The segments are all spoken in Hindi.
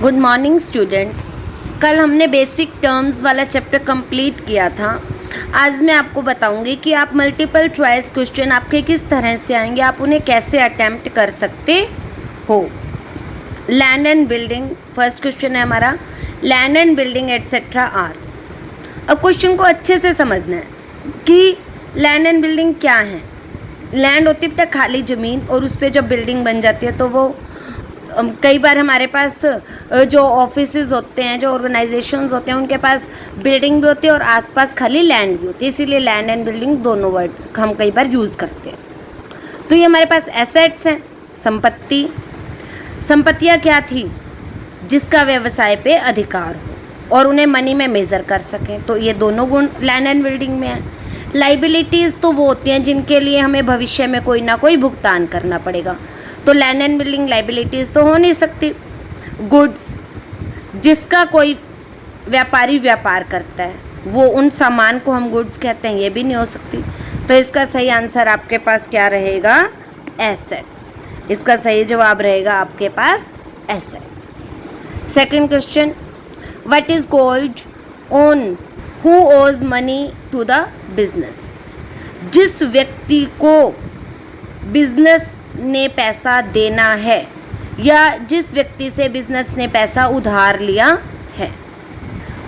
Good morning students. कल हमने बेसिक टर्म्स वाला चैप्टर कंप्लीट किया था। आज मैं आपको बताऊंगी कि आप मल्टीपल चॉइस क्वेश्चन आपके किस तरह से आएंगे, आप उन्हें कैसे अटेम्प्ट कर सकते हो। Land and building first question है हमारा, land and building etcetera are. अब क्वेश्चन को अच्छे से समझना है कि लैंड एंड बिल्डिंग क्या है। लैंड होती है खाली ज़मीन और उस पर जब बिल्डिंग बन जाती है तो वो कई बार हमारे पास जो ऑफिसेज होते हैं, जो ऑर्गेनाइजेशंस होते हैं, उनके पास बिल्डिंग भी होती है और आसपास खाली लैंड भी होती है, इसीलिए लैंड एंड बिल्डिंग दोनों वर्ड हम कई बार यूज़ करते हैं। तो ये हमारे पास एसेट्स हैं, संपत्ति। संपत्तियाँ क्या थी? जिसका व्यवसाय पे अधिकार हो और उन्हें मनी में मेज़र कर सकें, तो ये दोनों गुण लैंड एंड बिल्डिंग में है। लाइबिलिटीज़ तो वो होती हैं जिनके लिए हमें भविष्य में कोई ना कोई भुगतान करना पड़ेगा, तो लैंड एंड बिल्डिंग लाइबिलिटीज़ तो हो नहीं सकती। गुड्स, जिसका कोई व्यापारी व्यापार करता है वो उन सामान को हम गुड्स कहते हैं, ये भी नहीं हो सकती। तो इसका सही आंसर आपके पास क्या रहेगा? एसेट्स। इसका सही जवाब रहेगा आपके पास assets. Second question, what is called on who owes money to the business. जिस व्यक्ति को बिजनेस ने पैसा देना है या जिस व्यक्ति से बिजनेस ने पैसा उधार लिया है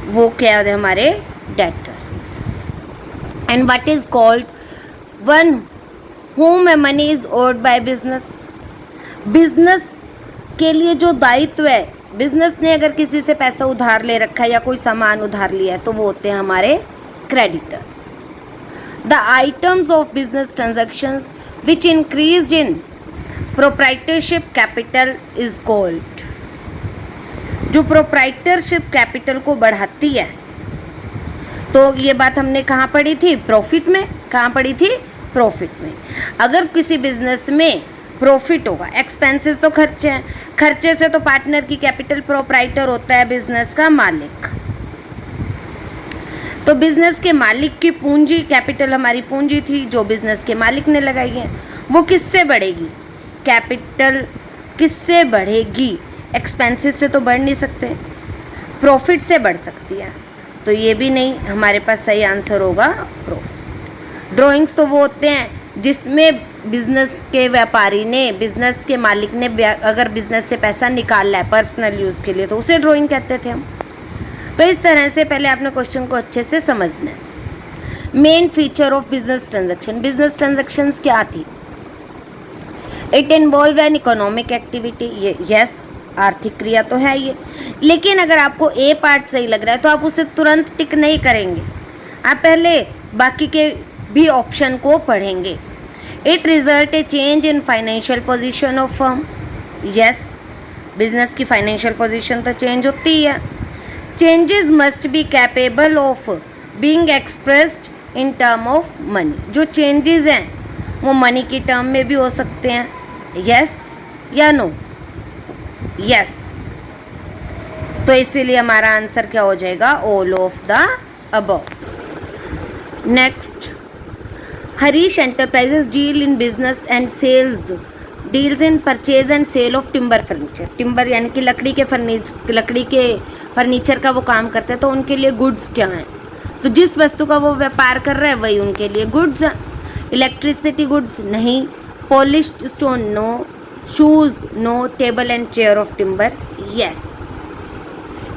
वो क्या है? हमारे debtors. And what is called one whom money is owed by business. Business के लिए जो दायित्व है, बिजनेस ने अगर किसी से पैसा उधार ले रखा है या कोई सामान उधार लिया है तो वो होते हैं हमारे creditors. The items of business transactions which increase in proprietorship capital is called. जो प्रोप्राइटरशिप कैपिटल को बढ़ाती है, तो ये बात हमने कहाँ पढ़ी थी? प्रॉफिट में। कहाँ पढ़ी थी? प्रॉफिट में। अगर किसी बिजनेस में प्रॉफिट होगा, एक्सपेंसेस तो खर्चे हैं, खर्चे से तो पार्टनर की कैपिटल, प्रोप्राइटर होता है बिजनेस का मालिक, तो बिजनेस के मालिक की पूंजी, कैपिटल हमारी पूंजी थी जो बिजनेस के मालिक ने लगाई है, वो किससे बढ़ेगी? कैपिटल किससे बढ़ेगी? एक्सपेंसेस से तो बढ़ नहीं सकते, प्रॉफिट से बढ़ सकती है, तो ये भी नहीं, हमारे पास सही आंसर होगा प्रॉफिट। ड्राइंग्स तो वो होते हैं जिसमें बिजनेस के व्यापारी ने, बिजनेस के मालिक ने अगर बिजनेस से पैसा निकाला है पर्सनल यूज़ के लिए तो उसे ड्राइंग कहते थे हम। तो इस तरह से पहले आपने क्वेश्चन को अच्छे से समझना है। Main feature of business transaction. Business transactions क्या थी? It involve an economic activity. ये यस, आर्थिक क्रिया तो है ये, लेकिन अगर आपको ए पार्ट सही लग रहा है तो आप उसे तुरंत टिक नहीं करेंगे, आप पहले बाकी के भी ऑप्शन को पढ़ेंगे। It result A change in financial position of firm. Yes, business की फाइनेंशियल पोजीशन तो चेंज होती ही है। Changes must be capable of being expressed in term of money. जो चेंजेस हैं वो मनी की टर्म में भी हो सकते हैं। यस या नो? यस। तो इसीलिए हमारा आंसर क्या हो जाएगा? All of the above. Next, Harish enterprises deal in business and sales, deals in purchase and sale of timber furniture. Timber यानी कि लकड़ी के फर्नीचर का वो काम करते हैं, तो उनके लिए गुड्स क्या हैं? तो जिस वस्तु का वो व्यापार कर रहा है वही उनके लिए गुड्स हैं। इलेक्ट्रिसिटी गुड्स नहीं, polished stone no, shoes no, table and chair of timber yes.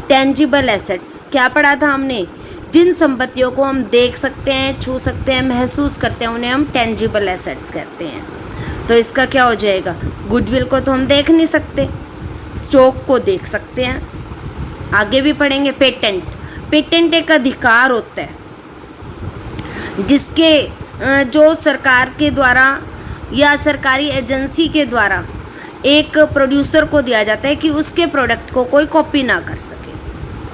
Tangible assets क्या पढ़ा था हमने? जिन संपत्तियों को हम देख सकते हैं, छू सकते हैं, महसूस करते हैं, उन्हें हम टेंजिबल एसेट्स कहते हैं। तो इसका क्या हो जाएगा? गुडविल को तो हम देख नहीं सकते, स्टॉक को देख सकते हैं। आगे भी पढ़ेंगे। पेटेंट, पेटेंट एक अधिकार होता है जिसके जो सरकार के द्वारा या सरकारी एजेंसी के द्वारा एक प्रोड्यूसर को दिया जाता है कि उसके प्रोडक्ट को कोई कॉपी ना कर सके,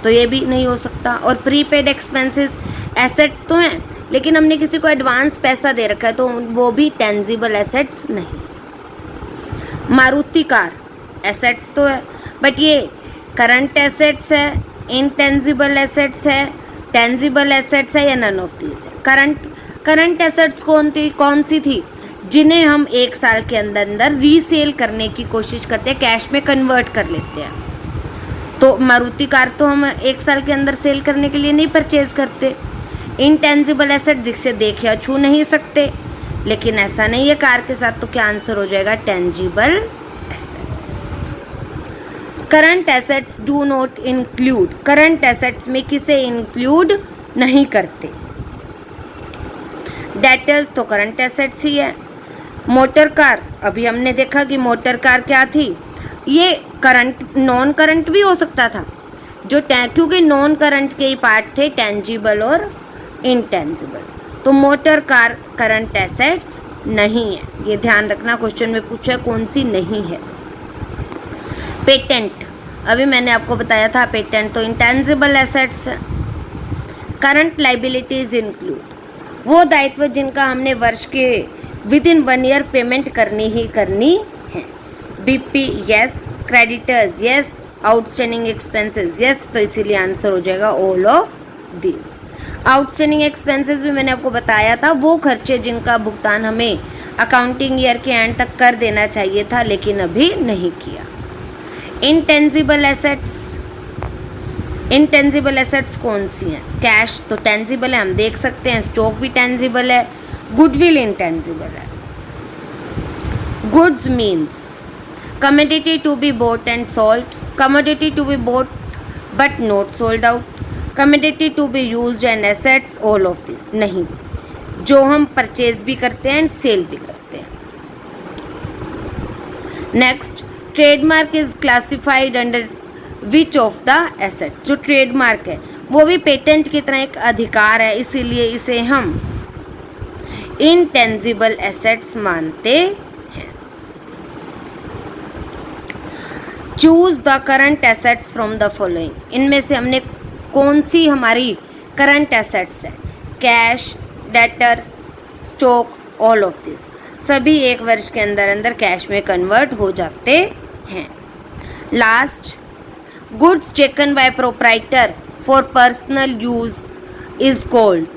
तो ये भी नहीं हो सकता। और प्रीपेड एक्सपेंसेस एसेट्स तो हैं, लेकिन हमने किसी को एडवांस पैसा दे रखा है तो वो भी टेंजिबल एसेट्स नहीं। मारुति कार एसेट्स तो है, बट ये करंट एसेट्स है, इनटेंजिबल एसेट्स है, टेंजिबल एसेट्स है या नन ऑफ दीज है? करंट एसेट्स कौन सी थी? जिन्हें हम एक साल के अंदर अंदर रीसेल करने की कोशिश करते हैं, कैश में कन्वर्ट कर लेते हैं, तो मारुति कार तो हम 1 साल के अंदर सेल करने के लिए नहीं परचेज करते। इनटेंजिबल एसेट जिसे देख या छू नहीं सकते, लेकिन ऐसा नहीं है कार के साथ, तो क्या आंसर हो जाएगा tangible assets. Current assets do not include, current assets में किसे इंक्लूड नहीं करते। डेटर्स तो करंट एसेट्स ही है। मोटर कार, अभी हमने देखा कि मोटर कार क्या थी, ये करंट नॉन करंट भी हो सकता था, क्योंकि नॉन करंट के ही पार्ट थे टेंजिबल और इनटेंजिबल। तो मोटर कार करंट एसेट्स नहीं है, ये ध्यान रखना, क्वेश्चन में पूछा है कौन सी नहीं है। पेटेंट, अभी मैंने आपको बताया था पेटेंट तो इंटेंजिबल एसेट्स है। करंट लाइबिलिटीज इंक्लूड, वो दायित्व जिनका हमने वर्ष के विदिन 1 ईयर पेमेंट करनी ही करनी है। BP yes, creditors yes, outstanding expenses yes, तो इसीलिए आंसर हो जाएगा all of these. Outstanding expenses भी मैंने आपको बताया था, वो खर्चे जिनका भुगतान हमें अकाउंटिंग ईयर के एंड तक कर देना चाहिए था, लेकिन अभी नहीं किया। इनटेंजिबल एसेट्स, इनटेंजिबल एसेट्स कौन सी हैं? कैश तो टेंजिबल है, हम देख सकते हैं, स्टॉक भी टेंजिबल है, गुडविल इनटेंजिबल है। Goods means commodity to be bought and sold, commodity to be bought but not sold out, commodity to be used and assets, all of this नहीं, जो हम परचेज भी करते हैं एंड सेल भी करते हैं। Next, trademark is classified under which of the asset, जो ट्रेडमार्क है वो भी पेटेंट की तरह एक अधिकार है, इसीलिए इसे हम इनटेंजिबल एसेट्स मानते हैं। Choose the current assets from the following, इनमें से हमने कौन सी हमारी करंट एसेट्स है? Cash, debtors, stock, all of this, सभी 1 वर्ष के अंदर अंदर कैश में कन्वर्ट हो जाते हैं। Last, goods taken by proprietor for personal use is called,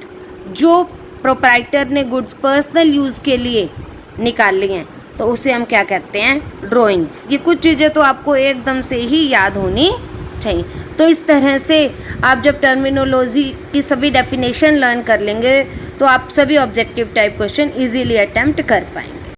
जो प्रोप्राइटर ने गुड्स पर्सनल यूज़ के लिए निकाल लिए हैं तो उसे हम क्या कहते हैं? ड्राइंग्स। ये कुछ चीज़ें तो आपको एकदम से ही याद होनी चाहिए। तो इस तरह से आप जब टर्मिनोलॉजी की सभी डेफिनेशन लर्न कर लेंगे तो आप सभी objective type question easily attempt कर पाएंगे।